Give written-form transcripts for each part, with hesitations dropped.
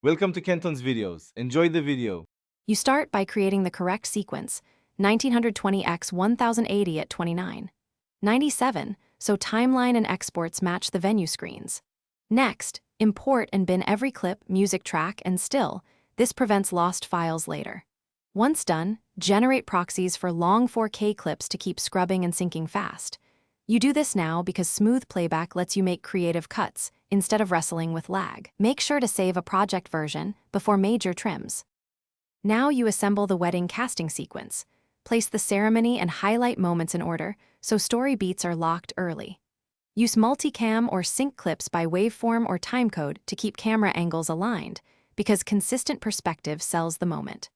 Welcome to Kenton's videos. Enjoy the video. You start by creating the correct sequence, 1920x 1080 at 29. 97, so timeline and exports match the venue screens. Next, import and bin every clip, music track, and still. This prevents lost files later. Once done, generate proxies for long 4K clips to keep scrubbing and syncing fast. You do this now because smooth playback lets you make creative cuts instead of wrestling with lag. Make sure to save a project version before major trims. Now you assemble the wedding casting sequence. Place the ceremony and highlight moments in order so story beats are locked early. Use multicam or sync clips by waveform or timecode to keep camera angles aligned, because consistent perspective sells the moment.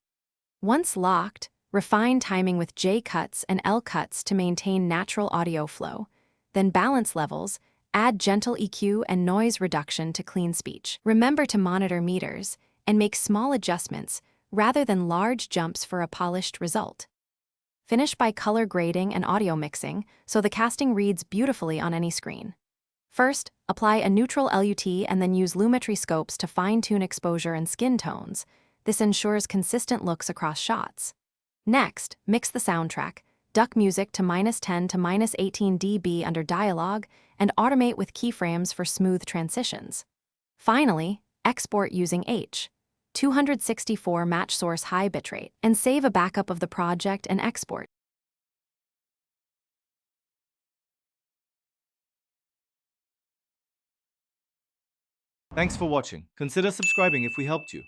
Once locked, refine timing with J cuts and L cuts to maintain natural audio flow. Then balance levels, add gentle EQ and noise reduction to clean speech. Remember to monitor meters and make small adjustments rather than large jumps for a polished result. Finish by color grading and audio mixing so the casting reads beautifully on any screen. First, apply a neutral LUT and then use Lumetri scopes to fine-tune exposure and skin tones. This ensures consistent looks across shots. Next, mix the soundtrack, duck music to -10 to -18 dB under dialogue, and automate with keyframes for smooth transitions. Finally, export using H. 264 match source high bitrate, and save a backup of the project and export. Thanks for watching. Consider subscribing if we helped you.